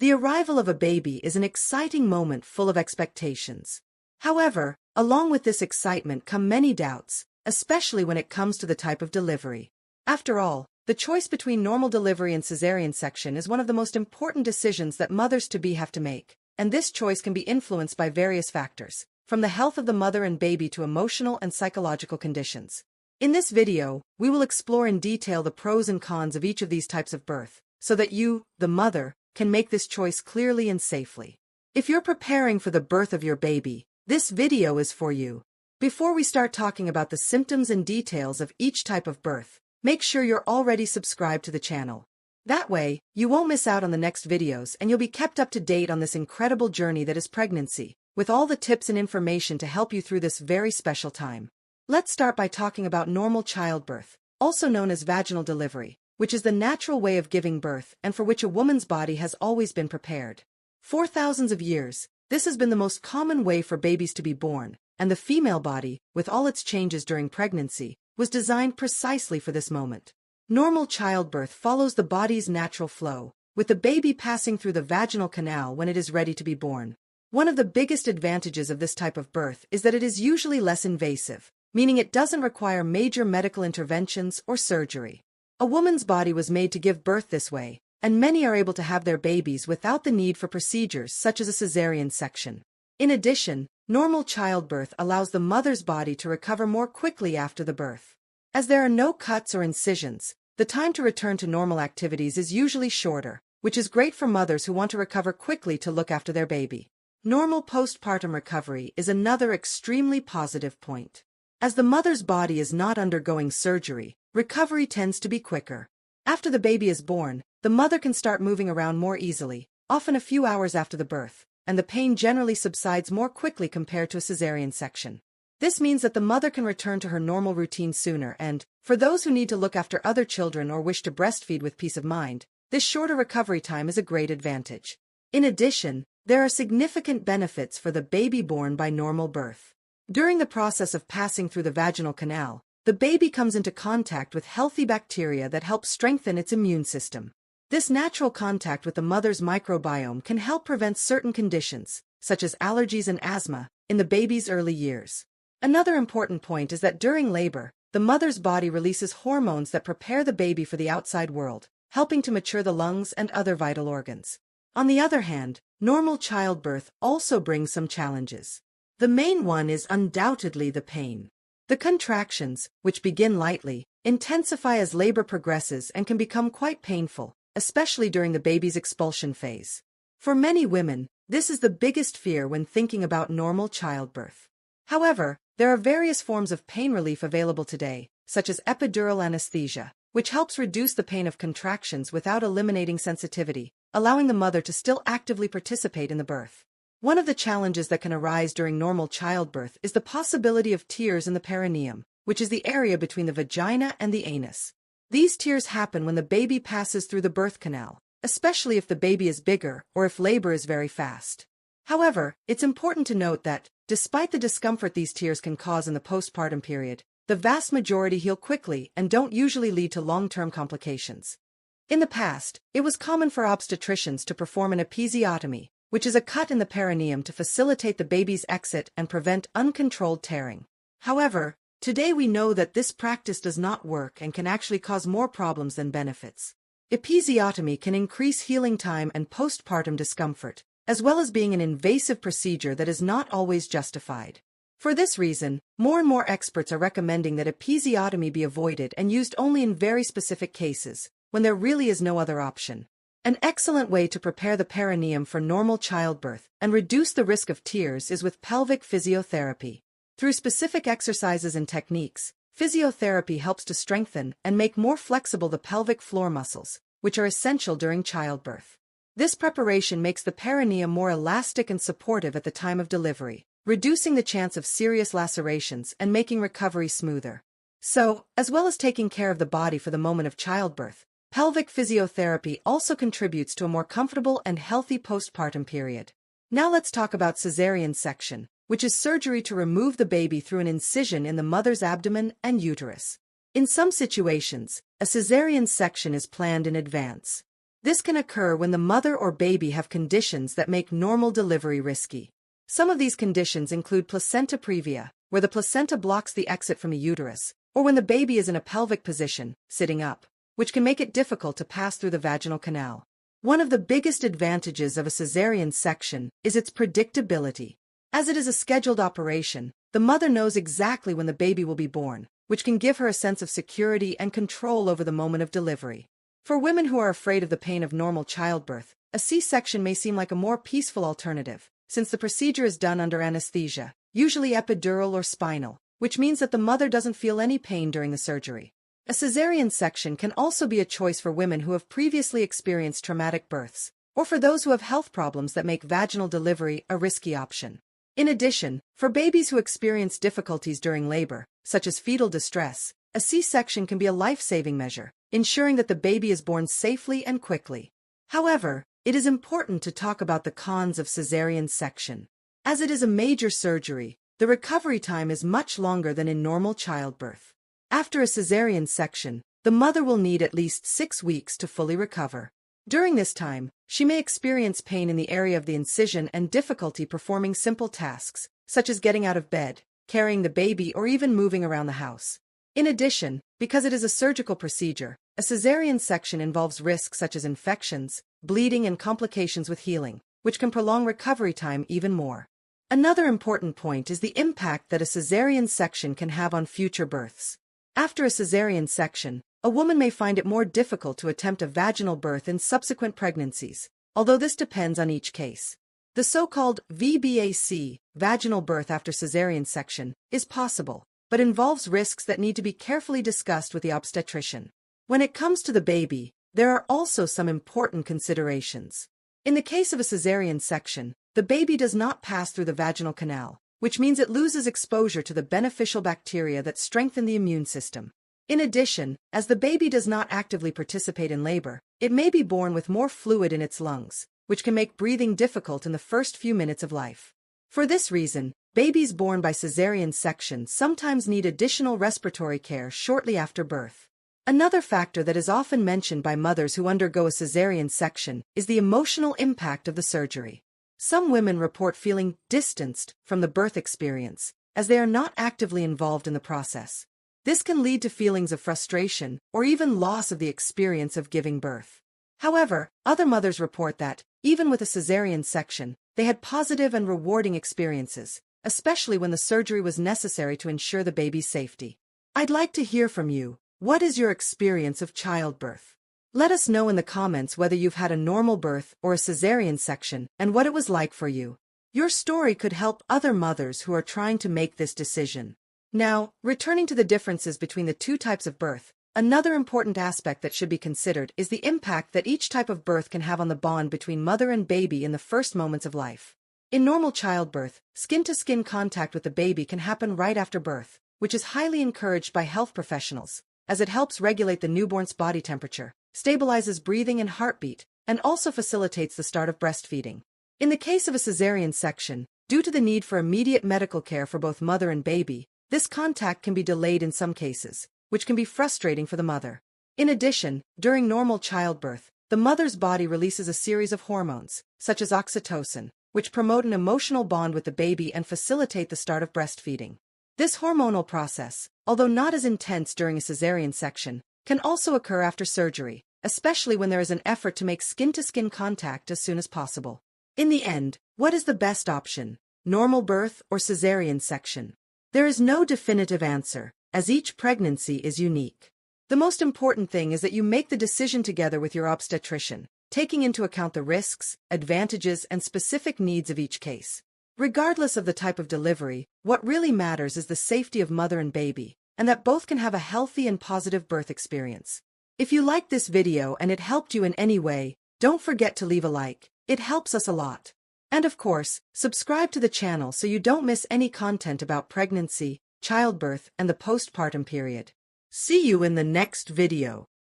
The arrival of a baby is an exciting moment full of expectations. However, along with this excitement come many doubts, especially when it comes to the type of delivery. After all, the choice between normal delivery and cesarean section is one of the most important decisions that mothers-to-be have to make, and this choice can be influenced by various factors, from the health of the mother and baby to emotional and psychological conditions. In this video, we will explore in detail the pros and cons of each of these types of birth, so that you, the mother, can make this choice clearly and safely. If you're preparing for the birth of your baby, this video is for you. Before we start talking about the symptoms and details of each type of birth, make sure you're already subscribed to the channel. That way, you won't miss out on the next videos and you'll be kept up to date on this incredible journey that is pregnancy, with all the tips and information to help you through this very special time. Let's start by talking about normal childbirth, also known as vaginal delivery, which is the natural way of giving birth and for which a woman's body has always been prepared. For thousands of years, this has been the most common way for babies to be born, and the female body, with all its changes during pregnancy, was designed precisely for this moment. Normal childbirth follows the body's natural flow, with the baby passing through the vaginal canal when it is ready to be born. One of the biggest advantages of this type of birth is that it is usually less invasive, meaning it doesn't require major medical interventions or surgery. A woman's body was made to give birth this way, and many are able to have their babies without the need for procedures such as a cesarean section. In addition, normal childbirth allows the mother's body to recover more quickly after the birth. As there are no cuts or incisions, the time to return to normal activities is usually shorter, which is great for mothers who want to recover quickly to look after their baby. Normal postpartum recovery is another extremely positive point. As the mother's body is not undergoing surgery, recovery tends to be quicker. After the baby is born, the mother can start moving around more easily, often a few hours after the birth, and the pain generally subsides more quickly compared to a cesarean section. This means that the mother can return to her normal routine sooner and, for those who need to look after other children or wish to breastfeed with peace of mind, this shorter recovery time is a great advantage. In addition, there are significant benefits for the baby born by normal birth. During the process of passing through the vaginal canal, the baby comes into contact with healthy bacteria that help strengthen its immune system. This natural contact with the mother's microbiome can help prevent certain conditions, such as allergies and asthma, in the baby's early years. Another important point is that during labor, the mother's body releases hormones that prepare the baby for the outside world, helping to mature the lungs and other vital organs. On the other hand, normal childbirth also brings some challenges. The main one is undoubtedly the pain. The contractions, which begin lightly, intensify as labor progresses and can become quite painful, especially during the baby's expulsion phase. For many women, this is the biggest fear when thinking about normal childbirth. However, there are various forms of pain relief available today, such as epidural anesthesia, which helps reduce the pain of contractions without eliminating sensitivity, allowing the mother to still actively participate in the birth. One of the challenges that can arise during normal childbirth is the possibility of tears in the perineum, which is the area between the vagina and the anus. These tears happen when the baby passes through the birth canal, especially if the baby is bigger or if labor is very fast. However, it's important to note that, despite the discomfort these tears can cause in the postpartum period, the vast majority heal quickly and don't usually lead to long-term complications. In the past, it was common for obstetricians to perform an episiotomy, which is a cut in the perineum to facilitate the baby's exit and prevent uncontrolled tearing. However, today we know that this practice does not work and can actually cause more problems than benefits. Episiotomy can increase healing time and postpartum discomfort, as well as being an invasive procedure that is not always justified. For this reason, more and more experts are recommending that episiotomy be avoided and used only in very specific cases, when there really is no other option. An excellent way to prepare the perineum for normal childbirth and reduce the risk of tears is with pelvic physiotherapy. Through specific exercises and techniques, physiotherapy helps to strengthen and make more flexible the pelvic floor muscles, which are essential during childbirth. This preparation makes the perineum more elastic and supportive at the time of delivery, reducing the chance of serious lacerations and making recovery smoother. So, as well as taking care of the body for the moment of childbirth, pelvic physiotherapy also contributes to a more comfortable and healthy postpartum period. Now let's talk about cesarean section, which is surgery to remove the baby through an incision in the mother's abdomen and uterus. In some situations, a cesarean section is planned in advance. This can occur when the mother or baby have conditions that make normal delivery risky. Some of these conditions include placenta previa, where the placenta blocks the exit from the uterus, or when the baby is in a pelvic position, sitting up, which can make it difficult to pass through the vaginal canal. One of the biggest advantages of a cesarean section is its predictability. As it is a scheduled operation, the mother knows exactly when the baby will be born, which can give her a sense of security and control over the moment of delivery. For women who are afraid of the pain of normal childbirth, a C-section may seem like a more peaceful alternative, since the procedure is done under anesthesia, usually epidural or spinal, which means that the mother doesn't feel any pain during the surgery. A cesarean section can also be a choice for women who have previously experienced traumatic births, or for those who have health problems that make vaginal delivery a risky option. In addition, for babies who experience difficulties during labor, such as fetal distress, a C-section can be a life-saving measure, ensuring that the baby is born safely and quickly. However, it is important to talk about the cons of cesarean section. As it is a major surgery, the recovery time is much longer than in normal childbirth. After a cesarean section, the mother will need at least 6 weeks to fully recover. During this time, she may experience pain in the area of the incision and difficulty performing simple tasks, such as getting out of bed, carrying the baby, or even moving around the house. In addition, because it is a surgical procedure, a cesarean section involves risks such as infections, bleeding, and complications with healing, which can prolong recovery time even more. Another important point is the impact that a cesarean section can have on future births. After a cesarean section, a woman may find it more difficult to attempt a vaginal birth in subsequent pregnancies, although this depends on each case. The so-called VBAC, vaginal birth after cesarean section, is possible, but involves risks that need to be carefully discussed with the obstetrician. When it comes to the baby, there are also some important considerations. In the case of a cesarean section, the baby does not pass through the vaginal canal, which means it loses exposure to the beneficial bacteria that strengthen the immune system. In addition, as the baby does not actively participate in labor, it may be born with more fluid in its lungs, which can make breathing difficult in the first few minutes of life. For this reason, babies born by cesarean section sometimes need additional respiratory care shortly after birth. Another factor that is often mentioned by mothers who undergo a cesarean section is the emotional impact of the surgery. Some women report feeling distanced from the birth experience, as they are not actively involved in the process. This can lead to feelings of frustration or even loss of the experience of giving birth. However, other mothers report that, even with a cesarean section, they had positive and rewarding experiences, especially when the surgery was necessary to ensure the baby's safety. I'd like to hear from you. What is your experience of childbirth? Let us know in the comments whether you've had a normal birth or a cesarean section and what it was like for you. Your story could help other mothers who are trying to make this decision. Now, returning to the differences between the two types of birth, another important aspect that should be considered is the impact that each type of birth can have on the bond between mother and baby in the first moments of life. In normal childbirth, skin-to-skin contact with the baby can happen right after birth, which is highly encouraged by health professionals, as it helps regulate the newborn's body temperature, stabilizes breathing and heartbeat, and also facilitates the start of breastfeeding. In the case of a cesarean section, due to the need for immediate medical care for both mother and baby, this contact can be delayed in some cases, which can be frustrating for the mother. In addition, during normal childbirth, the mother's body releases a series of hormones, such as oxytocin, which promote an emotional bond with the baby and facilitate the start of breastfeeding. This hormonal process, although not as intense during a cesarean section, can also occur after surgery, especially when there is an effort to make skin-to-skin contact as soon as possible. In the end, what is the best option? Normal birth or cesarean section? There is no definitive answer, as each pregnancy is unique. The most important thing is that you make the decision together with your obstetrician, taking into account the risks, advantages, and specific needs of each case. Regardless of the type of delivery, what really matters is the safety of mother and baby, and that both can have a healthy and positive birth experience. If you liked this video and it helped you in any way, don't forget to leave a like. It helps us a lot. And of course, subscribe to the channel so you don't miss any content about pregnancy, childbirth, and the postpartum period. See you in the next video.